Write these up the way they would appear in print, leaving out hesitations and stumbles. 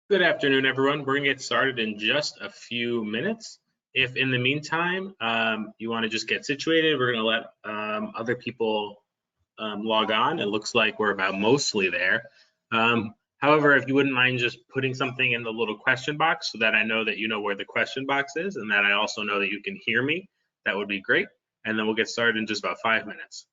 Good afternoon, everyone. We're going to get started in just a few minutes. If in the meantime you want to just get situated, we're going to let other people log on. It looks like we're about mostly there. However, if you wouldn't mind just putting something in the little question box so that I know that you know where the question box is and that I also know that you can hear me, that would be great. And then we'll get started in just about 5 minutes.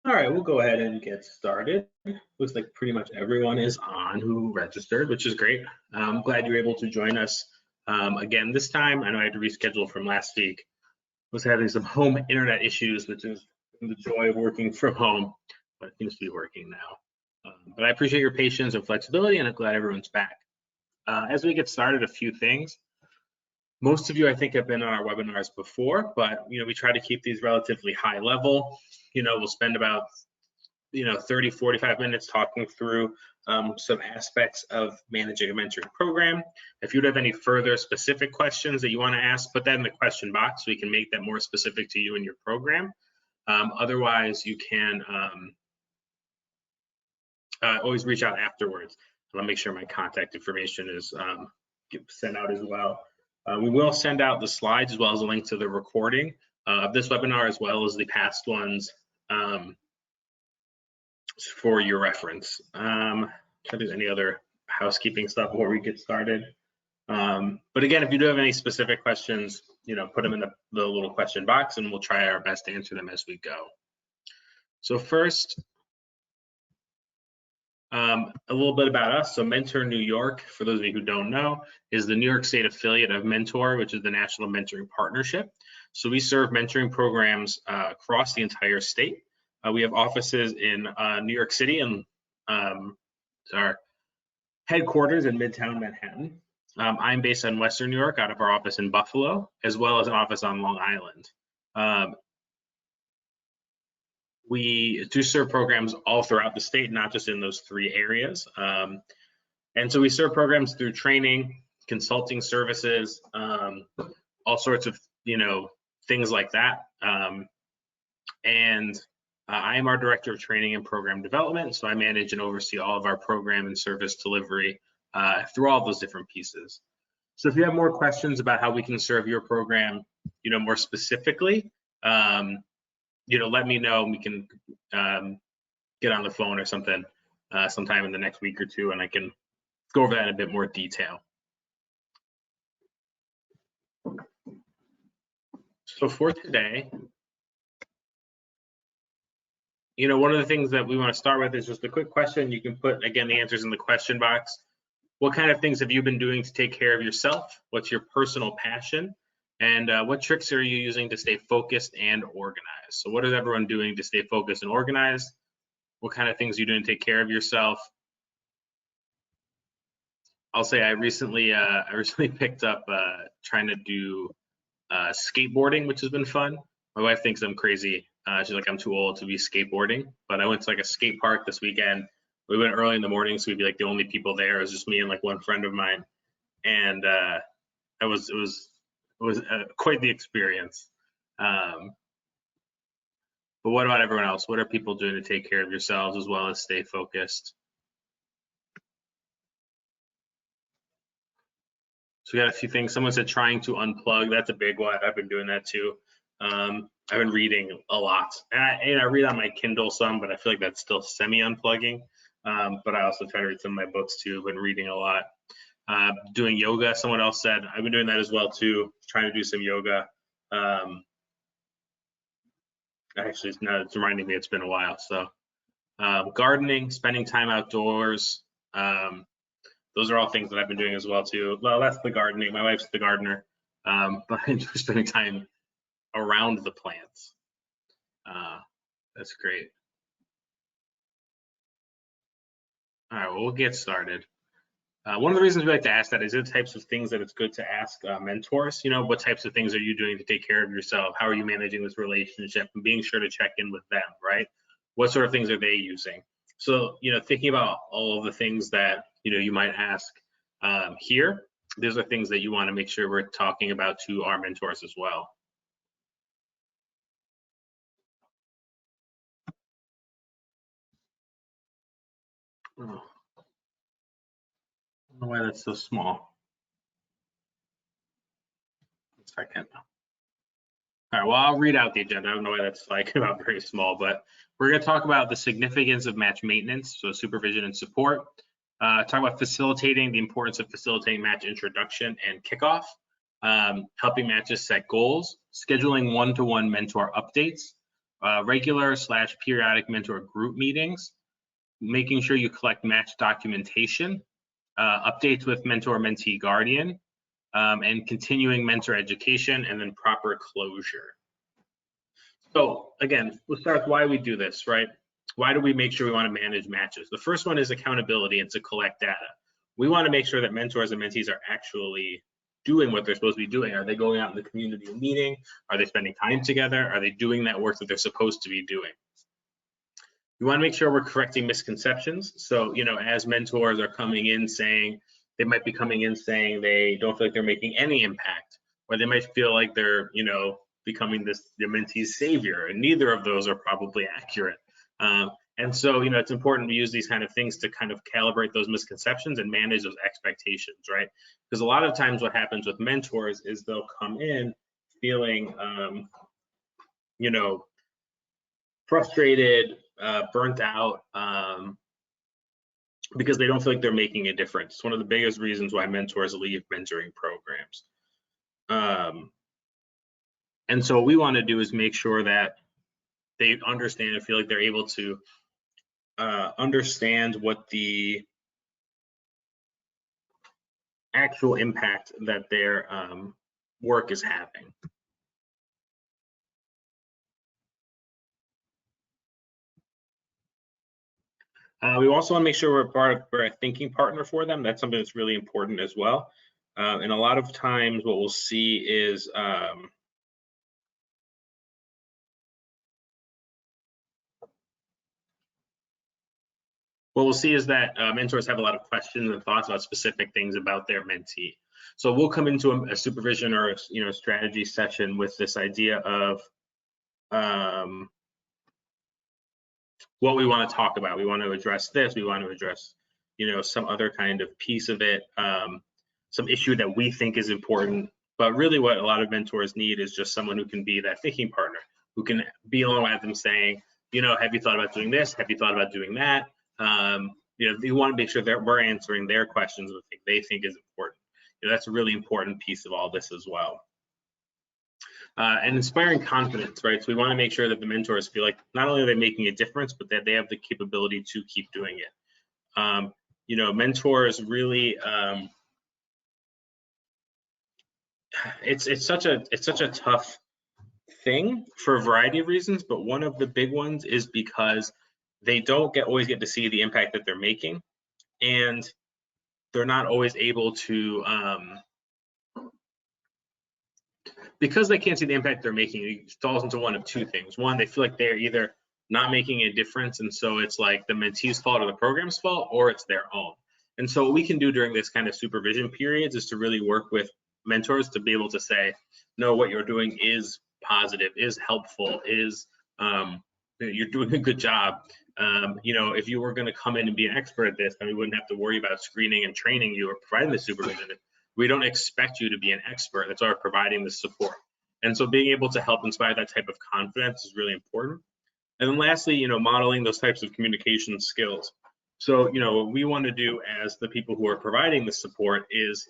All right, we'll go ahead and get started. Looks like pretty much everyone is on who registered, which is great. I'm glad you're able to join us again this time. I know I had to reschedule from last week. Was having some home internet issues, which is the joy of working from home, but it seems to be working now. But I appreciate your patience and flexibility, and I'm glad everyone's back. As we get started, a few things. Most of you, I think, have been on our webinars before, but we try to keep these relatively high level. We'll spend about 30, 45 minutes talking through some aspects of managing a mentoring program. If you'd have any further specific questions that you want to ask, put that in the question box so we can make that more specific to you and your program. Otherwise, you can always reach out afterwards. I'll make sure my contact information is sent out as well. We will send out the slides as well as a link to the recording of this webinar as well as the past ones for your reference. Try to do any other housekeeping stuff before we get started. But again, if you do have any specific questions, put them in the little question box and we'll try our best to answer them as we go. So first, a little bit about us. So Mentor New York, for those of you who don't know, is the New York State affiliate of Mentor, which is the National Mentoring Partnership. So we serve mentoring programs across the entire state. We have offices in New York City and our headquarters in Midtown Manhattan. I'm based in Western New York out of our office in Buffalo, as well as an office on Long Island. We do serve programs all throughout the state, not just in those 3 areas. And so we serve programs through training, consulting services, all sorts of things like that. And I am our Director of Training and Program Development, so I manage and oversee all of our program and service delivery through all those different pieces. So if you have more questions about how we can serve your program, more specifically, let me know, and we can get on the phone or something sometime in the next week or two, and I can go over that in a bit more detail. So for today, one of the things that we want to start with is just a quick question. You can put, again, the answers in the question box. What kind of things have you been doing to take care of yourself? What's your personal passion? And what tricks are you using to stay focused and organized? So what is everyone doing to stay focused and organized? What kind of things are you doing to take care of yourself? I'll say I recently picked up trying to do skateboarding, which has been fun. My wife thinks I'm crazy. She's like, I'm too old to be skateboarding. But I went to like a skate park this weekend. We went early in the morning, so we'd be like the only people there. It was just me and like one friend of mine, and it was quite the experience. But what about everyone else? What are people doing to take care of yourselves as well as stay focused? So we got a few things. Someone said trying to unplug. That's a big one. I've been doing that too. I've been reading a lot, and I read on my Kindle some, but I feel like that's still semi-unplugging. But I also try to read some of my books too. I've been reading a lot. Doing yoga, someone else said. I've been doing that as well too, trying to do some yoga. Actually, now it's reminding me it's been a while. So gardening, spending time outdoors. Those are all things that I've been doing as well too. Well, that's the gardening. My wife's the gardener, but I enjoy spending time around the plants. That's great. All right, well, we'll get started. One of the reasons we like to ask that is the types of things that it's good to ask mentors. You know, what types of things are you doing to take care of yourself? How are you managing this relationship? And being sure to check in with them, right? What sort of things are they using? So, you know, thinking about all of the things that, you know, you might ask here, these are things that you want to make sure we're talking about to our mentors as well. Oh, I don't know why that's so small. One second. All right, well, I'll read out the agenda. I don't know why that's like about very small, but we're going to talk about the significance of match maintenance, so supervision and support. Talk about facilitating, the importance of facilitating match introduction and kickoff, helping matches set goals, scheduling one-to-one mentor updates, regular/periodic mentor group meetings, making sure you collect match documentation, updates with mentor mentee guardian, and continuing mentor education, and then proper closure. So again, we'll start with why we do this, right? Why do we make sure we want to manage matches? The first one is accountability and to collect data. We want to make sure that mentors and mentees are actually doing what they're supposed to be doing. Are they going out in the community and meeting? Are they spending time together? Are they doing that work that they're supposed to be doing? We want to make sure we're correcting misconceptions. So, you know, as mentors are coming in saying, they might be coming in saying they don't feel like they're making any impact, or they might feel like they're, you know, becoming the mentee's savior, and neither of those are probably accurate. And so, you know, it's important to use these kind of things to kind of calibrate those misconceptions and manage those expectations, right? Because a lot of times what happens with mentors is they'll come in feeling, you know, frustrated, burnt out, because they don't feel like they're making a difference. It's one of the biggest reasons why mentors leave mentoring programs. And so what we want to do is make sure that they understand and feel like they're able to understand what the actual impact that their work is having. We also want to make sure we're a thinking partner for them. That's something that's really important as well. And a lot of times what we'll see is that mentors have a lot of questions and thoughts about specific things about their mentee. So we'll come into a supervision or a strategy session with this idea of what we want to talk about. We want to address this. We want to address, some other kind of piece of it, some issue that we think is important. But really, what a lot of mentors need is just someone who can be that thinking partner, who can be along with them, saying, have you thought about doing this? Have you thought about doing that? You want to make sure that we're answering their questions, what they think is important. That's a really important piece of all this as well. And inspiring confidence, right? So we want to make sure that the mentors feel like not only are they making a difference, but that they have the capability to keep doing it. you know, mentors really, it's such a tough thing for a variety of reasons, but one of the big ones is because they don't always get to see the impact that they're making, and they're not always able to, because they can't see the impact they're making, it falls into one of two things. One, they feel like they're either not making a difference, and so it's like the mentee's fault or the program's fault, or it's their own. And so what we can do during this kind of supervision periods is to really work with mentors to be able to say, no, what you're doing is positive, is helpful, is you're doing a good job. You know, if you were going to come in and be an expert at this, then we wouldn't have to worry about screening and training you or providing the supervision. We don't expect you to be an expert. That's why we're providing the support. And so being able to help inspire that type of confidence is really important. And then lastly, you know, modeling those types of communication skills. So, you know, what we want to do as the people who are providing the support is,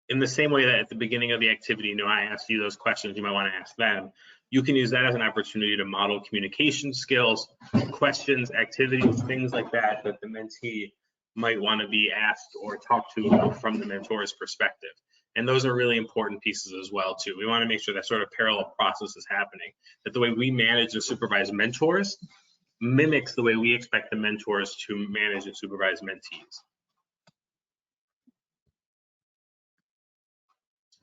in the same way that at the beginning of the activity, you know, I asked you those questions, you might want to ask them. You can use that as an opportunity to model communication skills, questions, activities, things like that, that the mentee might want to be asked or talked to from the mentor's perspective. And those are really important pieces as well, too. We want to make sure that sort of parallel process is happening, that the way we manage and supervise mentors mimics the way we expect the mentors to manage and supervise mentees.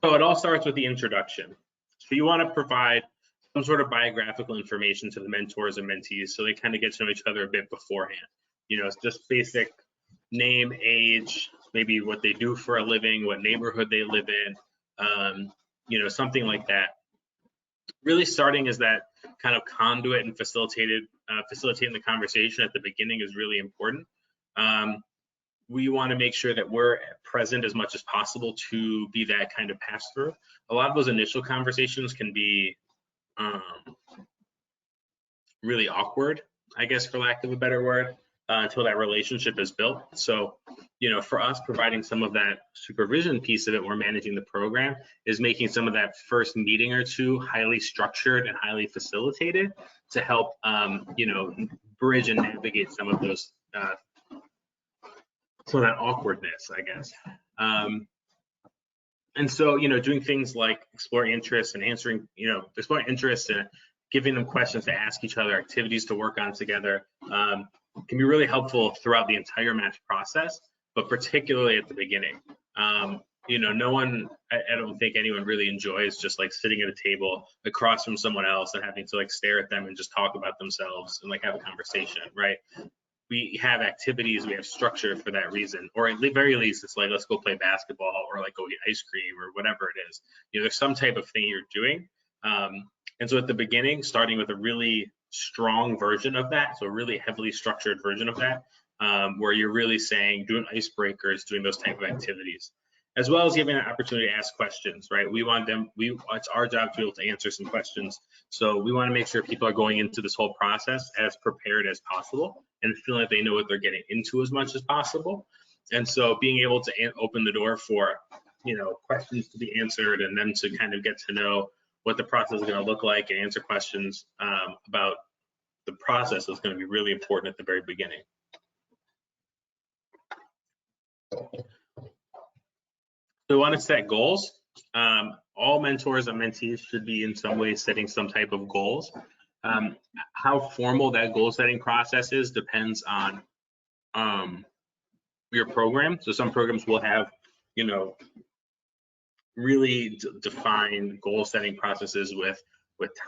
So it all starts with the introduction. So you want to provide some sort of biographical information to the mentors and mentees so they kind of get to know each other a bit beforehand. You know, it's just basic name, age, maybe what they do for a living, what neighborhood they live in, you know, something like that. Really starting as that kind of conduit and facilitating the conversation at the beginning is really important. We want to make sure that we're present as much as possible to be that kind of pass through. A lot of those initial conversations can be really awkward, I guess, for lack of a better word, until that relationship is built. So, you know, for us, providing some of that supervision piece of it, we're managing the program, is making some of that first meeting or two highly structured and highly facilitated to help, you know, bridge and navigate some of those, some of that awkwardness, I guess. And so, you know, doing things like exploring interests and answering, you know, exploring interests and giving them questions to ask each other, activities to work on together, can be really helpful throughout the entire match process, but particularly at the beginning. You know, no one, I don't think anyone really enjoys just like sitting at a table across from someone else and having to like stare at them and just talk about themselves and like have a conversation, right? We have activities, we have structure for that reason, or at the very least, it's like, let's go play basketball or like go eat ice cream or whatever it is. You know, there's some type of thing you're doing. And so at the beginning, starting with a really strong version of that, so a really heavily structured version of that, where you're really saying, doing icebreakers, doing those type of activities, as well as giving an opportunity to ask questions, right? We want them, it's our job to be able to answer some questions. So we want to make sure people are going into this whole process as prepared as possible and feeling like they know what they're getting into as much as possible. And so being able to open the door for, you know, questions to be answered and then to kind of get to know what the process is going to look like and answer questions about the process is going to be really important at the very beginning. So we want to set goals. All mentors and mentees should be in some way setting some type of goals. How formal that goal setting process is depends on your program. So some programs will have, you know, really defined goal setting processes with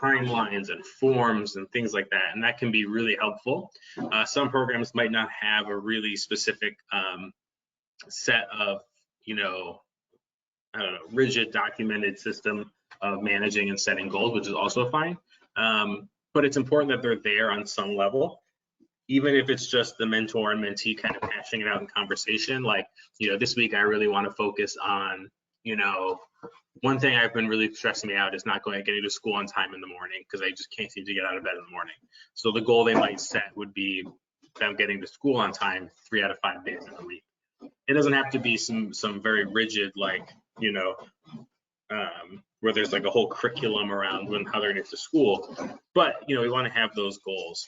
timelines and forms and things like that, and that can be really helpful. Some programs might not have a really specific set of, you know, I don't know, rigid documented system of managing and setting goals, which is also fine. But it's important that they're there on some level, even if it's just the mentor and mentee kind of hashing it out in conversation. Like, you know, this week I really want to focus on, you know, one thing I've been really stressing me out is not getting to school on time in the morning because I just can't seem to get out of bed in the morning. So the goal they might set would be them getting to school on time 3 out of 5 days in a week. It doesn't have to be some very rigid, like, you know, where there's like a whole curriculum around how they're going to school. But, you know, we want to have those goals.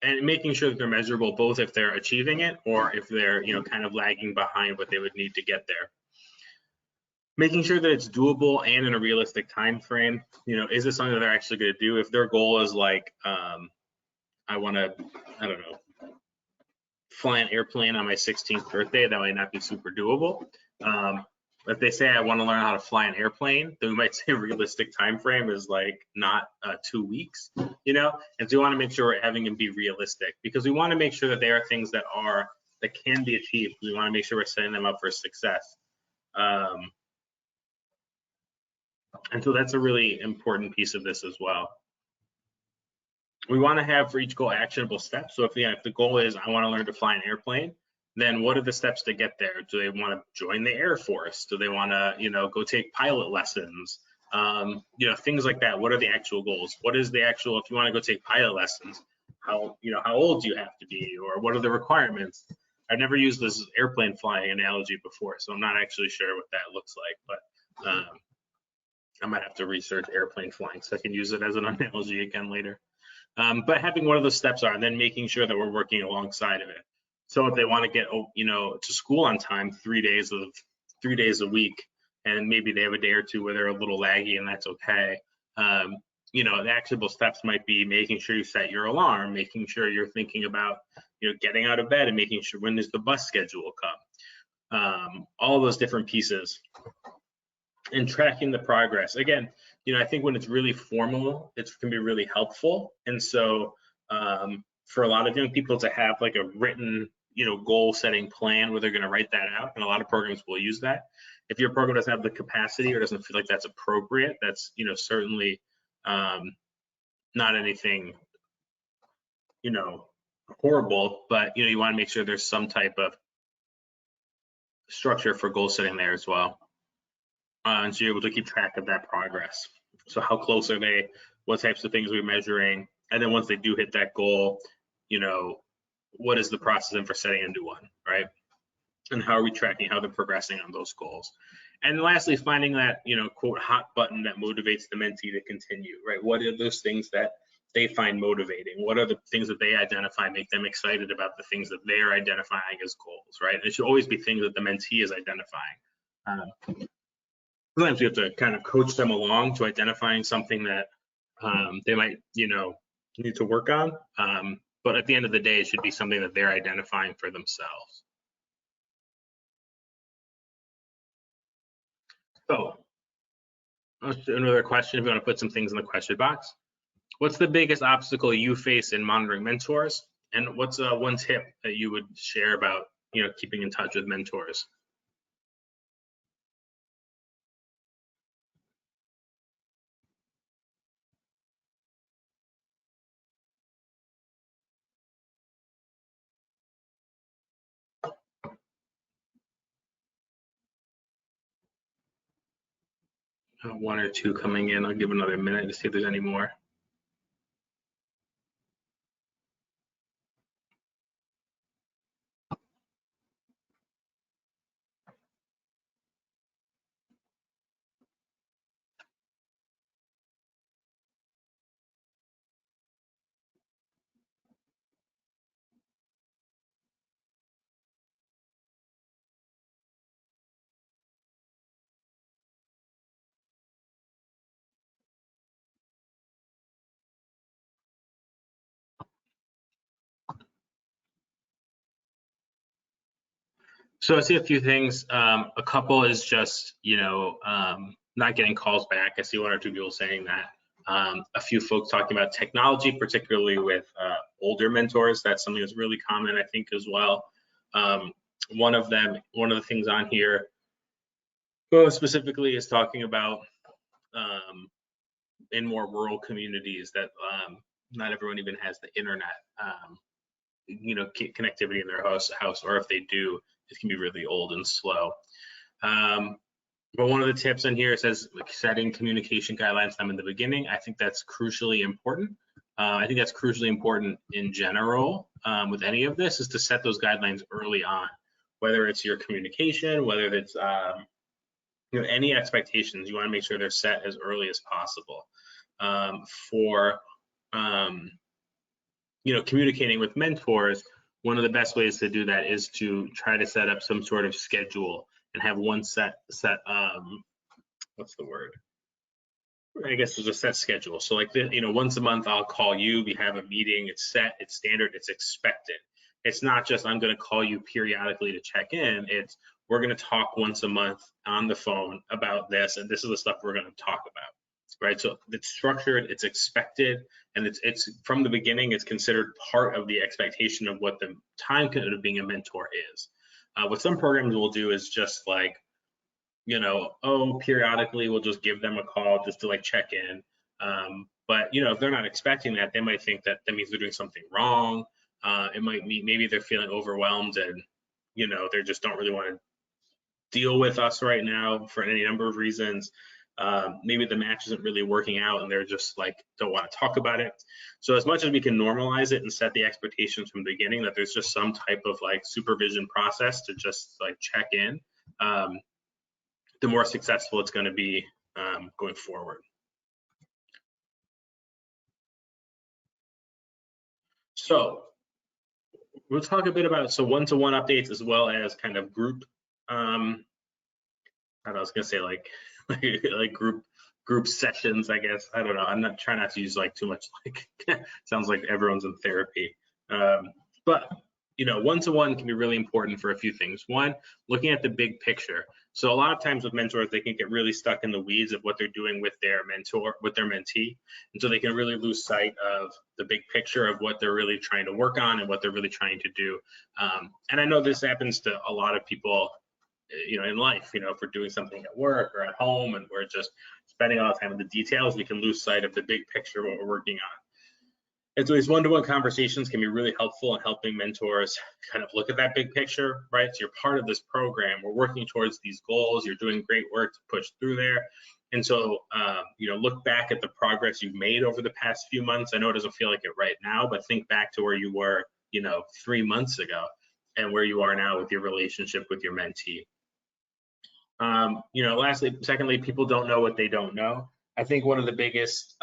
and making sure that they're measurable, both if they're achieving it or if they're, kind of lagging behind what they would need to get there. Making sure that it's doable and in a realistic time frame. Is this something that they're actually going to do? If their goal is like, I want to, I don't know, fly an airplane on my 16th birthday, that might not be super doable. If they say I want to learn how to fly an airplane, then we might say a realistic time frame is like not 2 weeks, and so we want to make sure we're having them be realistic, because we want to make sure that they are things that can be achieved. We want to make sure we're setting them up for success. And so that's a really important piece of this as well. We want to have for each goal actionable steps. So if the goal is I want to learn to fly an airplane, then what are the steps to get there? Do they want to join the Air Force? Do they want to, go take pilot lessons? Things like that. What are the actual goals? What is the actual, if you want to go take pilot lessons, how old do you have to be, or what are the requirements? I've never used this airplane flying analogy before, so I'm not actually sure what that looks like, but I might have to research airplane flying so I can use it as an analogy again later. But having one of those steps are, and then making sure that we're working alongside of it. So if they want to get, to school on time 3 days a week, and maybe they have a day or two where they're a little laggy, and that's okay. The actionable steps might be making sure you set your alarm, making sure you're thinking about, getting out of bed, and making sure when does the bus schedule come. All those different pieces. And tracking the progress. Again, I think when it's really formal, it can be really helpful. And so for a lot of young people to have like a written, goal setting plan where they're going to write that out, and a lot of programs will use that. If your program doesn't have the capacity or doesn't feel like that's appropriate, that's, certainly not anything, horrible, but, you want to make sure there's some type of structure for goal setting there as well. And so you're able to keep track of that progress. So how close are they? What types of things are we measuring? And then once they do hit that goal, what is the process for setting a new one, right? And how are we tracking how they're progressing on those goals? And lastly, finding that, quote, hot button that motivates the mentee to continue, right? What are those things that they find motivating? What are the things that they identify make them excited about the things that they're identifying as goals, right? And it should always be things that the mentee is identifying. Sometimes we have to kind of coach them along to identifying something that they might, need to work on. But at the end of the day, it should be something that they're identifying for themselves. So another question, if you want to put some things in the question box. What's the biggest obstacle you face in monitoring mentors? And what's one tip that you would share about, keeping in touch with mentors? One or two coming in. I'll give another minute to see if there's any more. So I see a few things. A couple is just, not getting calls back. I see one or two people saying that. A few folks talking about technology, particularly with older mentors. That's something that's really common, I think, as well. One of the things on here specifically is talking about in more rural communities that not everyone even has the internet, connectivity in their house, or if they do, it can be really old and slow. But one of the tips in here says like setting communication guidelines them in the beginning. I think that's crucially important. I think that's crucially important in general with any of this, is to set those guidelines early on, whether it's your communication, whether it's any expectations. You want to make sure they're set as early as possible. For communicating with mentors, one of the best ways to do that is to try to set up some sort of schedule and have one set what's the word? I guess there's a set schedule. So like, once a month I'll call you, we have a meeting, it's set, it's standard, it's expected. It's not just I'm going to call you periodically to check in. It's we're going to talk once a month on the phone about this, and this is the stuff we're going to talk about, right? So it's structured, it's expected, and it's from the beginning, it's considered part of the expectation of what the time of being a mentor is. What some programs will do is just like, periodically we'll just give them a call just to like check in. But if they're not expecting that, they might think that means they're doing something wrong. It might mean maybe they're feeling overwhelmed and they just don't really want to deal with us right now for any number of reasons. Maybe the match isn't really working out and they're just like don't want to talk about it. So as much as we can normalize it and set the expectations from the beginning that there's just some type of like supervision process to just like check in, the more successful it's going to be going forward. So we'll talk a bit about one-to-one updates as well as kind of group. I was going to say like group sessions, I guess. I don't know. I'm not trying not to use like too much like sounds like everyone's in therapy. But one-to-one can be really important for a few things. One, looking at the big picture. So a lot of times with mentors, they can get really stuck in the weeds of what they're doing with their mentor, with their mentee. And so they can really lose sight of the big picture of what they're really trying to work on and what they're really trying to do. And I know this happens to a lot of people, in life, if we're doing something at work or at home and we're just spending all the time on the details, we can lose sight of the big picture of what we're working on. And so these one-to-one conversations can be really helpful in helping mentors kind of look at that big picture, right? So you're part of this program. We're working towards these goals. You're doing great work to push through there. And so, look back at the progress you've made over the past few months. I know it doesn't feel like it right now, but think back to where you were, 3 months ago and where you are now with your relationship with your mentee. Secondly, people don't know what they don't know. I think one of the biggest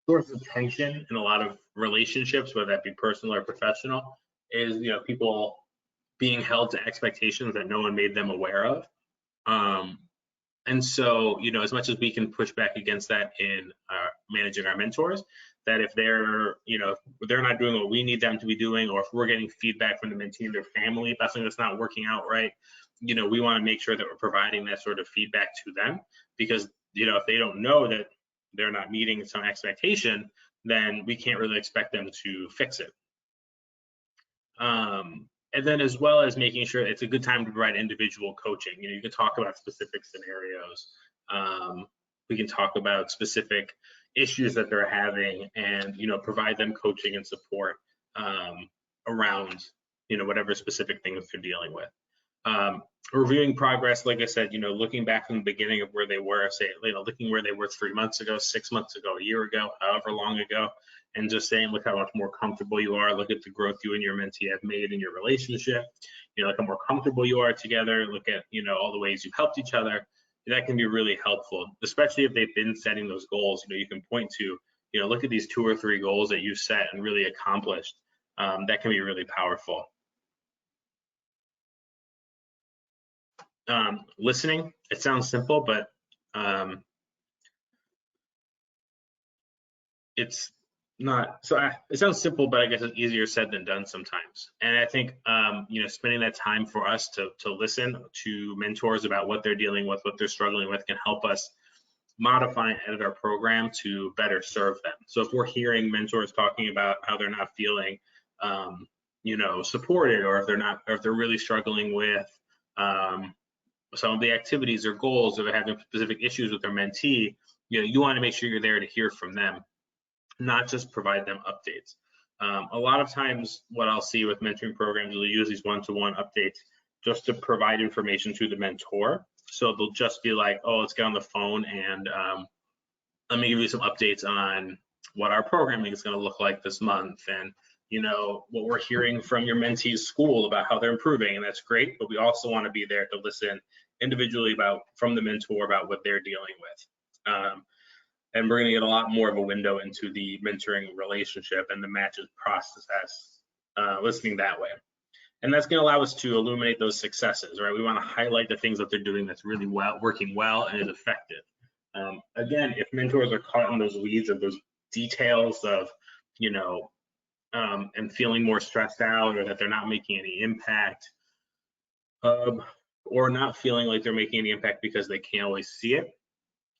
source of tension in a lot of relationships, whether that be personal or professional, is people being held to expectations that no one made them aware of. And so as much as we can push back against that in managing our mentors, that if they're they're not doing what we need them to be doing, or if we're getting feedback from the mentee and their family about something that's not working out right, we want to make sure that we're providing that sort of feedback to them, because if they don't know that they're not meeting some expectation, then we can't really expect them to fix it. And then as well as making sure it's a good time to provide individual coaching. You can talk about specific scenarios. We can talk about specific issues that they're having and, provide them coaching and support around, whatever specific things they're dealing with. Reviewing progress, like I said, looking back from the beginning of where they were, say, looking where they were 3 months ago, 6 months ago, a year ago, however long ago, and just saying, look how much more comfortable you are. Look at the growth you and your mentee have made in your relationship. Look how more comfortable you are together. Look at, all the ways you've helped each other. That can be really helpful, especially if they've been setting those goals. You can point to, look at these 2 or 3 goals that you set and really accomplished. That can be really powerful. Listening, it sounds simple, but it's not. So it sounds simple, but I guess it's easier said than done sometimes. And I think spending that time for us to listen to mentors about what they're dealing with, what they're struggling with, can help us modify and edit our program to better serve them. So if we're hearing mentors talking about how they're not feeling supported, or if they're really struggling with some of the activities or goals, or they're having specific issues with their mentee, you want to make sure you're there to hear from them, not just provide them updates. A lot of times what I'll see with mentoring programs, they'll use these one-to-one updates just to provide information to the mentor. So they'll just be like, oh, let's get on the phone and let me give you some updates on what our programming is going to look like this month, and what we're hearing from your mentee's school about how they're improving. And that's great, but we also want to be there to listen individually from the mentor about what they're dealing with. And we're gonna get a lot more of a window into the mentoring relationship and the matches process, listening that way. And that's gonna allow us to illuminate those successes, right? We wanna highlight the things that they're doing that's really well, working well and is effective. Again, if mentors are caught in those weeds of those details of, and feeling more stressed out, or that they're not making any impact, or not feeling like they're making any impact because they can't always see it,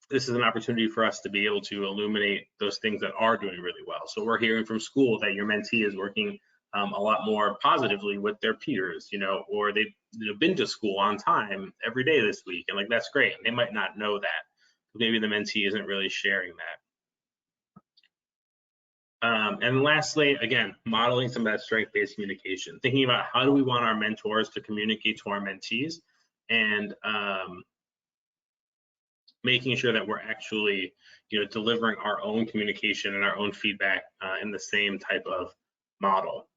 this is an opportunity for us to be able to illuminate those things that are doing really well. So we're hearing from school that your mentee is working a lot more positively with their peers, or they've been to school on time every day this week, and like that's great. And they might not know that. Maybe the mentee isn't really sharing that. And lastly, again, modeling some of that strength-based communication, thinking about how do we want our mentors to communicate to our mentees, and making sure that we're actually, delivering our own communication and our own feedback in the same type of model.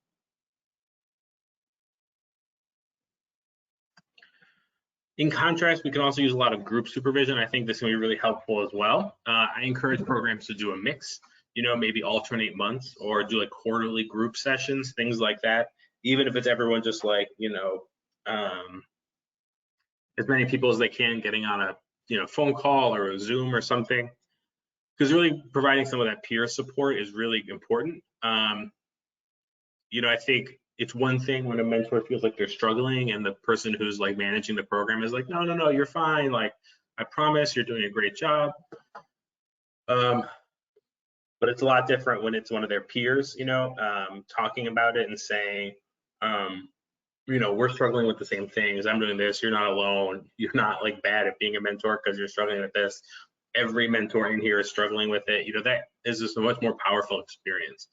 In contrast, we can also use a lot of group supervision. I think this can be really helpful as well. I encourage programs to do a mix, maybe alternate months, or do like quarterly group sessions, things like that. Even if it's everyone just like, as many people as they can getting on a, phone call or a Zoom or something, because really providing some of that peer support is really important. I think it's one thing when a mentor feels like they're struggling and the person who's like managing the program is like, no, you're fine. Like, I promise you're doing a great job. But it's a lot different when it's one of their peers, talking about it and saying, we're struggling with the same things. I'm doing this. You're not alone. You're not like bad at being a mentor because you're struggling with this. Every mentor in here is struggling with it. That is just a much more powerful experience.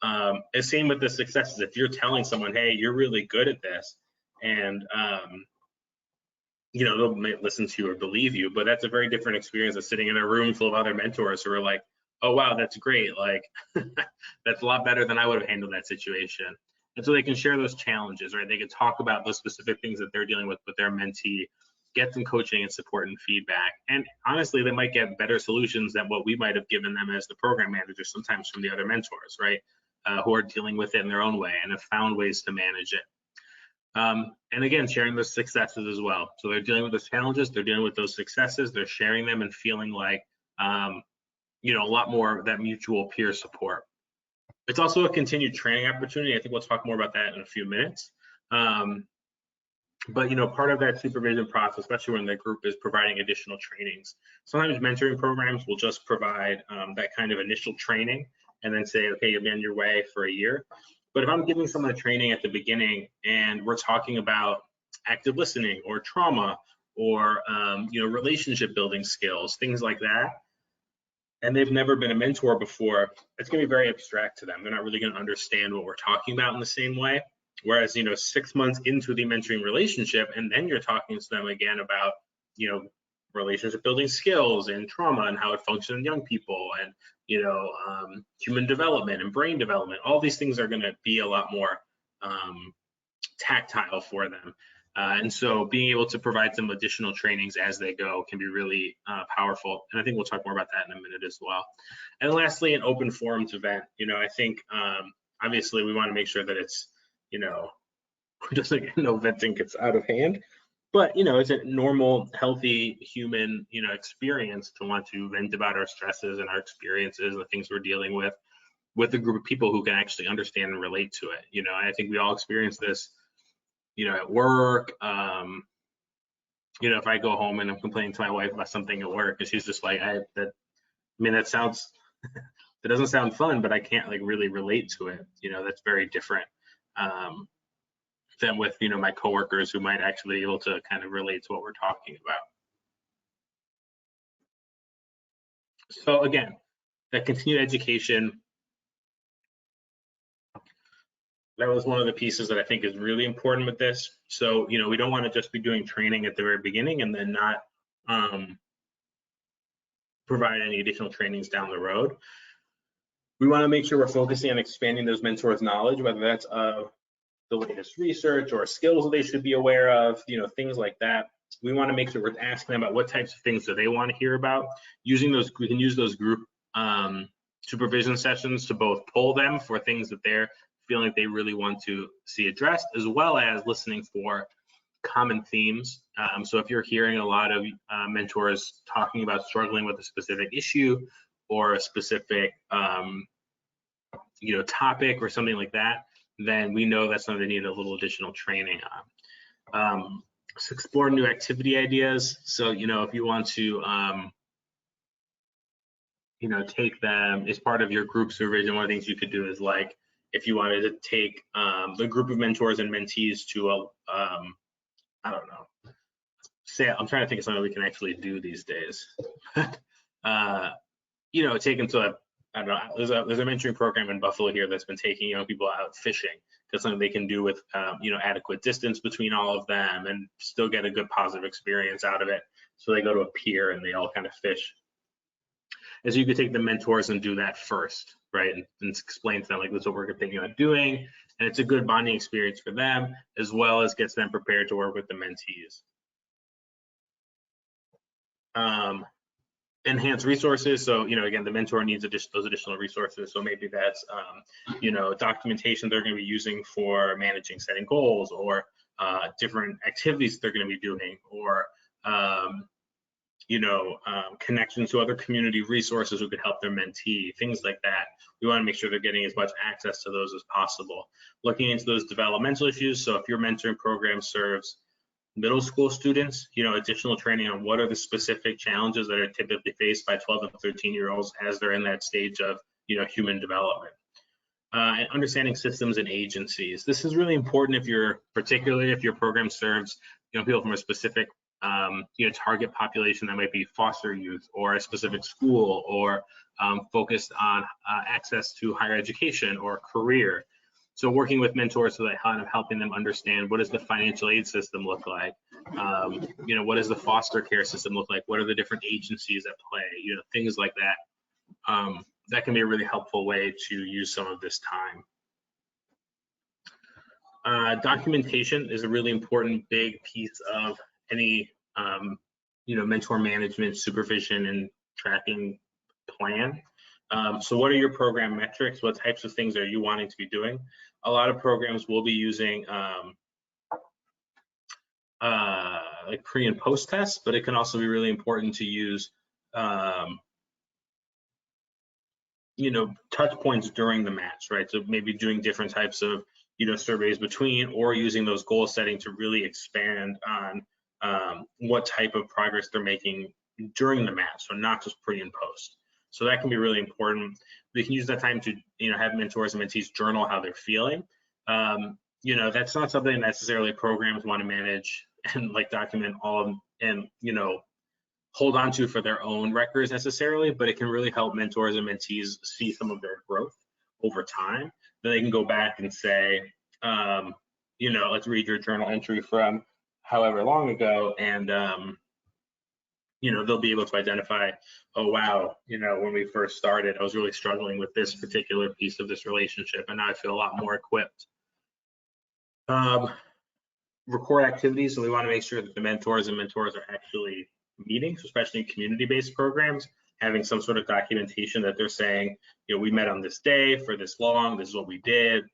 And same with the successes. If you're telling someone, hey, you're really good at this, and they'll listen to you or believe you, but that's a very different experience than sitting in a room full of other mentors who are like, oh wow, that's great, like that's a lot better than I would have handled that situation. And so they can share those challenges, right? They can talk about those specific things that they're dealing with their mentee, get some coaching and support and feedback. And honestly, they might get better solutions than what we might have given them as the program manager, sometimes from the other mentors, right? Who are dealing with it in their own way and have found ways to manage it. And again, sharing those successes as well. So they're dealing with those challenges, they're dealing with those successes, they're sharing them and feeling like, a lot more of that mutual peer support. It's also a continued training opportunity. I think we'll talk more about that in a few minutes. But part of that supervision process, especially when the group is providing additional trainings. Sometimes mentoring programs will just provide that kind of initial training and then say, okay, you'll be on your way for a year. But if I'm giving someone a training at the beginning and we're talking about active listening or trauma or relationship building skills, things like that, and they've never been a mentor before, it's going to be very abstract to them. They're not really going to understand what we're talking about in the same way. Whereas, 6 months into the mentoring relationship, and then you're talking to them again about, relationship building skills and trauma and how it functions in young people and, human development and brain development. All these things are going to be a lot more tactile for them. And so being able to provide some additional trainings as they go can be really powerful. And I think we'll talk more about that in a minute as well. And lastly, an open forums event. I think obviously we want to make sure that it's, just like venting gets out of hand. But it's a normal, healthy human, experience to want to vent about our stresses and our experiences, the things we're dealing with a group of people who can actually understand and relate to it. And I think we all experience this, at work. If I go home and I'm complaining to my wife about something at work, and she's just like, that sounds, that doesn't sound fun, but I can't like really relate to it. That's very different. Than with my coworkers who might actually be able to kind of relate to what we're talking about. So again, that continued education, that was one of the pieces that I think is really important with this. So we don't want to just be doing training at the very beginning and then not provide any additional trainings down the road. We want to make sure we're focusing on expanding those mentors' knowledge, whether that's the latest research or skills that they should be aware of, things like that. we want to make sure we're asking them about what types of things do they want to hear about. Using those, we can use those group supervision sessions to both pull them for things that they're feeling like they really want to see addressed, as well as listening for common themes. So if you're hearing a lot of mentors talking about struggling with a specific issue or a specific topic or something like that, then we know that's something they need a little additional training on. So explore new activity ideas. So, if you want to, take them as part of your group supervision, one of the things you could do is, like, if you wanted to take the group of mentors and mentees to I don't know, I'm trying to think of something we can actually do these days. Take them to I don't know, there's a mentoring program in Buffalo here that's been taking young people out fishing. That's something they can do with adequate distance between all of them and still get a good positive experience out of it. So they go to a pier and they all kind of fish. And so you could take the mentors and do that first, right? And explain to them, like, this is what we're thinking about doing. And it's a good bonding experience for them, as well as gets them prepared to work with the mentees. Enhance resources. So, again, the mentor needs those additional resources. So maybe that's, documentation they're going to be using for managing setting goals, or different activities they're going to be doing, or, connections to other community resources who could help their mentee, things like that. We want to make sure they're getting as much access to those as possible. Looking into those developmental issues. So if your mentoring program serves middle school students, additional training on what are the specific challenges that are typically faced by 12 and 13-year-olds as they're in that stage of, human development. And understanding systems and agencies. This is really important particularly if your program serves, people from a specific, target population that might be foster youth, or a specific school, or focused on access to higher education or career. So working with mentors, so that kind of helping them understand, what does the financial aid system look like? What does the foster care system look like? What are the different agencies at play? Things like that. That can be a really helpful way to use some of this time. Documentation is a really important big piece of any mentor management, supervision, and tracking plan. So what are your program metrics? What types of things are you wanting to be doing? A lot of programs will be using like pre and post tests, but it can also be really important to use touch points during the match, right? So maybe doing different types of surveys between, or using those goal setting to really expand on what type of progress they're making during the match, so not just pre and post. So that can be really important. We can use that time to have mentors and mentees journal how they're feeling. That's not something necessarily programs want to manage and like document all and hold on to for their own records necessarily, but it can really help mentors and mentees see some of their growth over time. Then they can go back and say, let's read your journal entry from however long ago, and they'll be able to identify, oh wow, when we first started, I was really struggling with this particular piece of this relationship, and now I feel a lot more equipped. Record activities. So we want to make sure that the mentors are actually meeting, so especially in community-based programs, having some sort of documentation that they're saying, we met on this day for this long, this is what we did,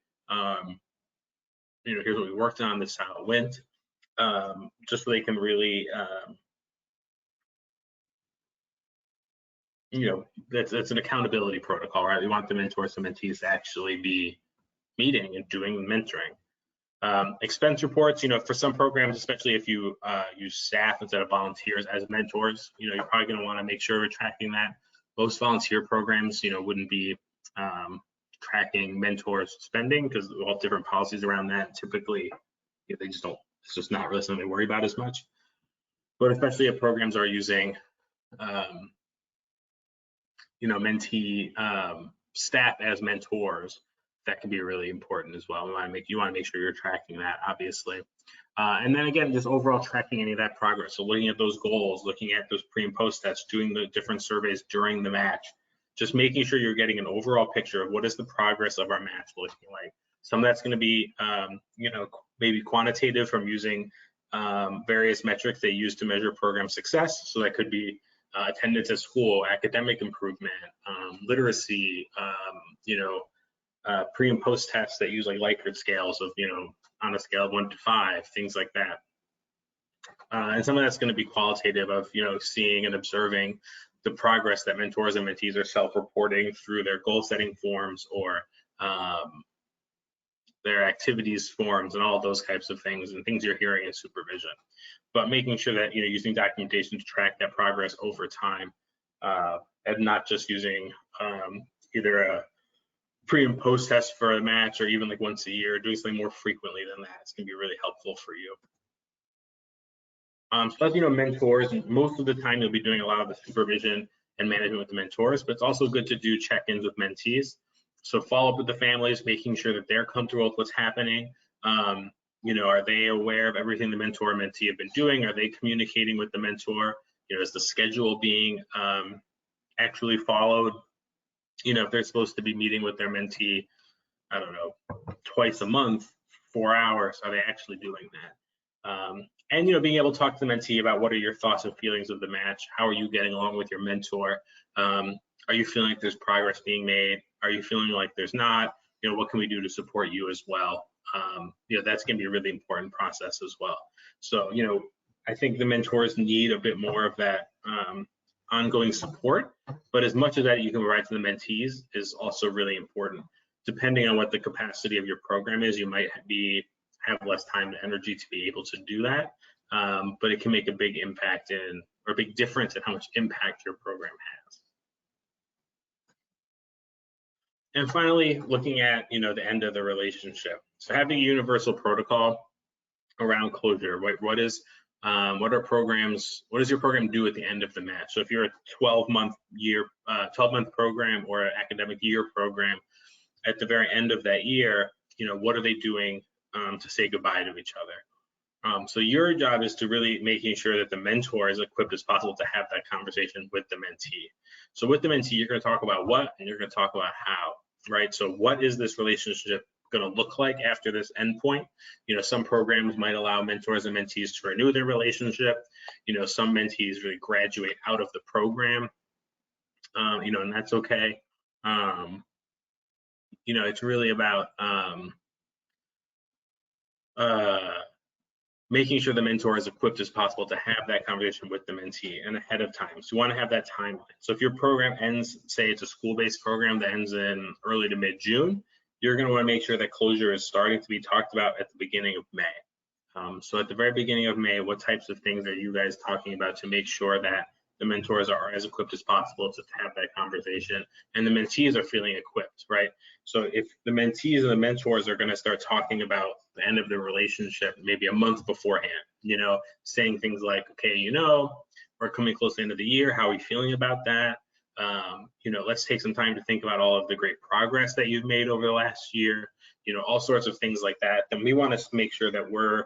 here's what we worked on, this is how it went, just so they can really, that's an accountability protocol, right? We want the mentors and mentees to actually be meeting and doing mentoring. Expense reports, for some programs, especially if you use staff instead of volunteers as mentors, you're probably going to want to make sure we're tracking that. Most volunteer programs, wouldn't be tracking mentors spending, because we have different policies around that. Typically, they just don't, it's just not really something they worry about as much. But especially if programs are using, mentee staff as mentors, that can be really important as well. You want to make sure you're tracking that, obviously. And then again, just overall tracking any of that progress. So looking at those goals, looking at those pre and post tests, doing the different surveys during the match, just making sure you're getting an overall picture of what is the progress of our match looking like. Some of that's going to be, maybe quantitative from using various metrics they use to measure program success. So that could be attendance at school, academic improvement, literacy, pre and post tests that use like Likert scales of, on a scale of 1 to 5, things like that. And some of that's going to be qualitative of, seeing and observing the progress that mentors and mentees are self-reporting through their goal setting forms or their activities forms and all those types of things and things you're hearing in supervision. But making sure that, using documentation to track that progress over time and not just using either a pre and post test for a match or even like once a year, doing something more frequently than that. It's going to be really helpful for you. So as mentors, most of the time you'll be doing a lot of the supervision and management with the mentors, but it's also good to do check-ins with mentees. So follow up with the families, making sure that they're comfortable with what's happening. Are they aware of everything the mentor and mentee have been doing? Are they communicating with the mentor? Is the schedule being actually followed? If they're supposed to be meeting with their mentee, I don't know, twice a month, 4 hours, are they actually doing that? And being able to talk to the mentee about what are your thoughts and feelings of the match? How are you getting along with your mentor? Are you feeling like there's progress being made? Are you feeling like there's not? What can we do to support you as well? That's going to be a really important process as well. So, I think the mentors need a bit more of that ongoing support, but as much of that you can provide to the mentees is also really important. Depending on what the capacity of your program is, you might have less time and energy to be able to do that, but it can make a big impact or a big difference in how much impact your program has. And finally, looking at the end of the relationship. So having a universal protocol around closure. What does your program do at the end of the match? So if you're a 12-month program or an academic year program, at the very end of that year, what are they doing to say goodbye to each other? So your job is to really making sure that the mentor is equipped as possible to have that conversation with the mentee. So with the mentee, you're going to talk about what, and you're going to talk about how, right? So what is this relationship going to look like after this endpoint? Some programs might allow mentors and mentees to renew their relationship. Some mentees really graduate out of the program, and that's okay. It's really about making sure the mentor is equipped as possible to have that conversation with the mentee and ahead of time. So you want to have that timeline. So if your program ends, say it's a school-based program that ends in early to mid-June, you're going to want to make sure that closure is starting to be talked about at the beginning of May. So at the very beginning of May, what types of things are you guys talking about to make sure that the mentors are as equipped as possible to have that conversation and the mentees are feeling equipped, right? So if the mentees and the mentors are going to start talking about the end of the relationship maybe a month beforehand, saying things like, okay, we're coming close to the end of the year, how are we feeling about that? Let's take some time to think about all of the great progress that you've made over the last year, all sorts of things like that. Then we want to make sure that we're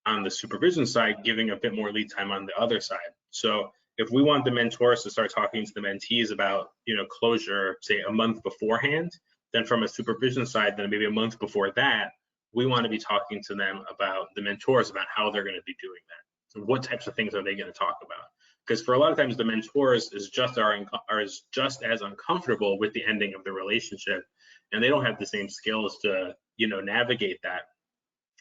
on the supervision side giving a bit more lead time on the other side. So if we want the mentors to start talking to the mentees about, closure, say a month beforehand, then from a supervision side, then maybe a month before that, we want to be talking to them about the mentors about how they're going to be doing that. So what types of things are they going to talk about? Because for a lot of times the mentors is just as uncomfortable with the ending of the relationship, and they don't have the same skills to navigate that.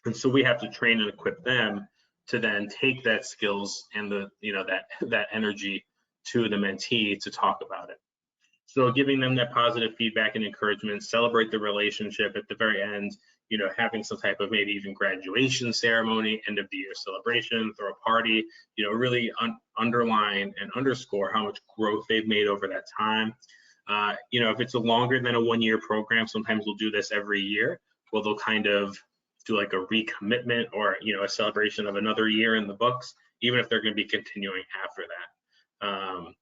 And so we have to train and equip them to then take that skills and that energy to the mentee to talk about it. So giving them that positive feedback and encouragement, celebrate the relationship at the very end, having some type of maybe even graduation ceremony, end of the year celebration, throw a party, really underline and underscore how much growth they've made over that time. If it's a longer than a 1-year program, sometimes we'll do this every year. Well, they'll kind of do like a recommitment or, a celebration of another year in the books, even if they're going to be continuing after that.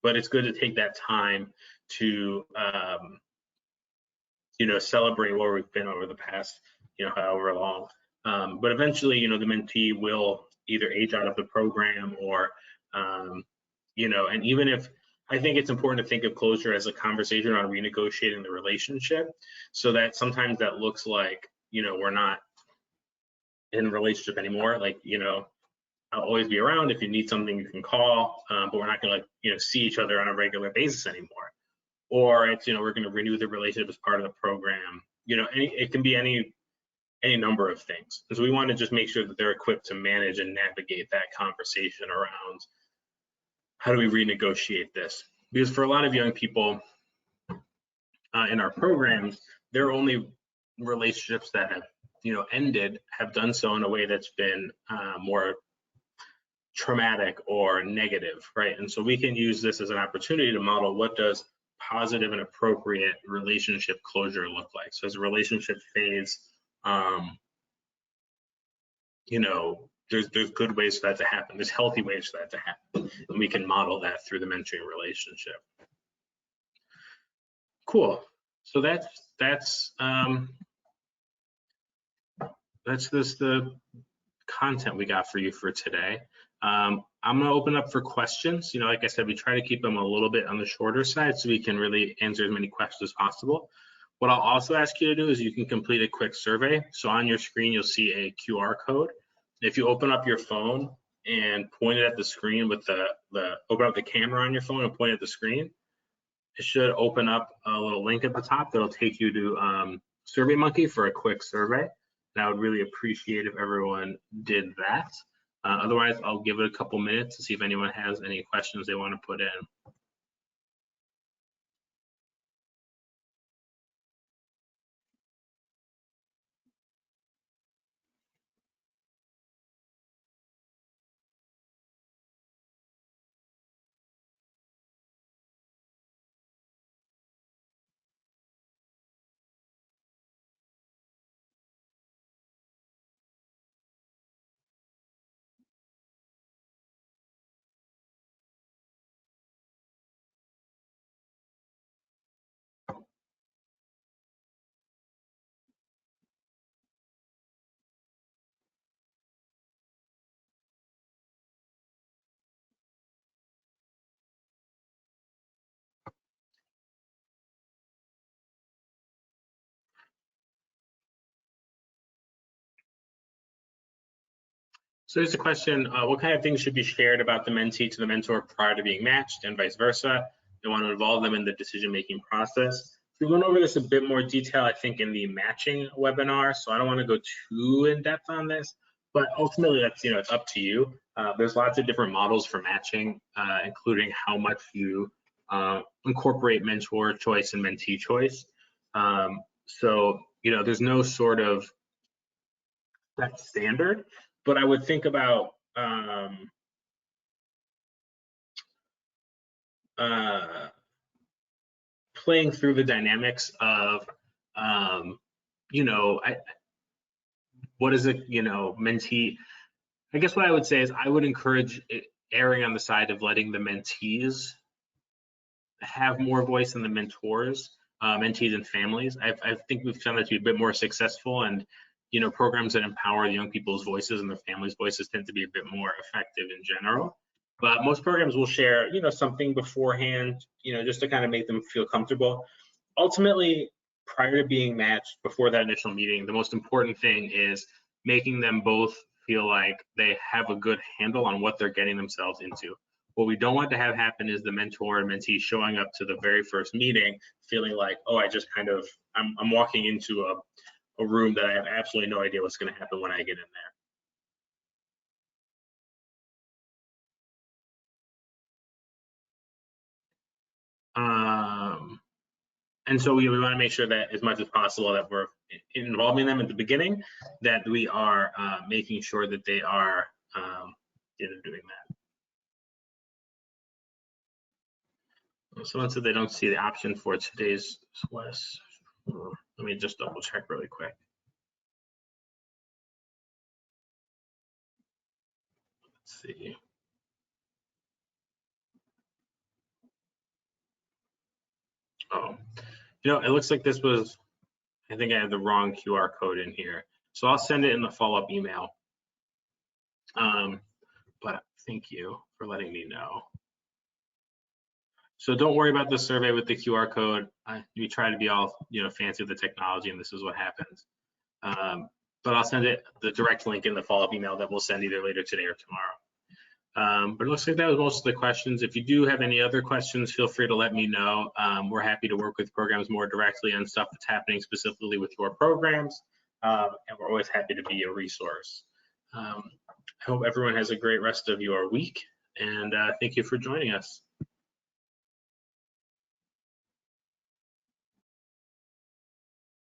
But it's good to take that time to, celebrate where we've been over the past, however long. But eventually, the mentee will either age out of the program or, and even if, I think it's important to think of closure as a conversation on renegotiating the relationship, so that sometimes that looks like, we're not in relationship anymore. Like, you know, I'll always be around. If you need something, you can call, but we're not going to, like, you know, see each other on a regular basis anymore. Or it's, you know, we're going to renew the relationship as part of the program. You know, it can be any number of things. And so we want to just make sure that they're equipped to manage and navigate that conversation around how do we renegotiate this? Because for a lot of young people in our programs, their only relationships that have, you know, ended have done so in a way that's been more traumatic or negative, right? And so we can use this as an opportunity to model what does positive and appropriate relationship closure look like. So as a relationship fades, you know, there's good ways for that to happen. There's healthy ways for that to happen, and we can model that through the mentoring relationship. Cool. So that's the content we got for you for today. I'm going to open up for questions. You know, like I said, we try to keep them a little bit on the shorter side so we can really answer as many questions as possible. What I'll also ask you to do is you can complete a quick survey. So on your screen, you'll see a QR code. If you open up your phone and point it at the screen with open up the camera on your phone and point at the screen, it should open up a little link at the top that'll take you to SurveyMonkey for a quick survey. And I would really appreciate if everyone did that. Otherwise, I'll give it a couple minutes to see if anyone has any questions they want to put in. So there's a question, what kind of things should be shared about the mentee to the mentor prior to being matched and vice versa? They want to involve them in the decision-making process. We went over this a bit more detail, I think, in the matching webinar, so I don't want to go too in depth on this, but ultimately that's, you know, it's up to you. There's lots of different models for matching, including how much you incorporate mentor choice and mentee choice. So, you know, there's no sort of that standard, but I would think about playing through the dynamics of, you know, what is it, you know, mentee. I guess what I would say is I would encourage erring on the side of letting the mentees have more voice than the mentors, mentees and families. I think we've found that to be a bit more successful, and, you know, programs that empower the young people's voices and their families' voices tend to be a bit more effective in general. But most programs will share, you know, something beforehand, you know, just to kind of make them feel comfortable. Ultimately, prior to being matched, before that initial meeting, the most important thing is making them both feel like they have a good handle on what they're getting themselves into. What we don't want to have happen is the mentor and mentee showing up to the very first meeting feeling like, oh, I just kind of, I'm walking into a room that I have absolutely no idea what's going to happen when I get in there. And so we want to make sure that as much as possible that we're involving them at the beginning, that we are making sure that they are, you know, doing that. Someone said they don't see the option for today's West. Let me just double check really quick. Let's see. Oh, you know, it looks like this was, I think I have the wrong QR code in here. So I'll send it in the follow-up email. But thank you for letting me know. So don't worry about the survey with the QR code. We try to be all, you know, fancy with the technology, and this is what happens. but I'll send the direct link in the follow-up email that we'll send either later today or tomorrow. But it looks like that was most of the questions. If you do have any other questions, feel free to let me know. We're happy to work with programs more directly on stuff that's happening specifically with your programs, and we're always happy to be a resource. I hope everyone has a great rest of your week, and thank you for joining us.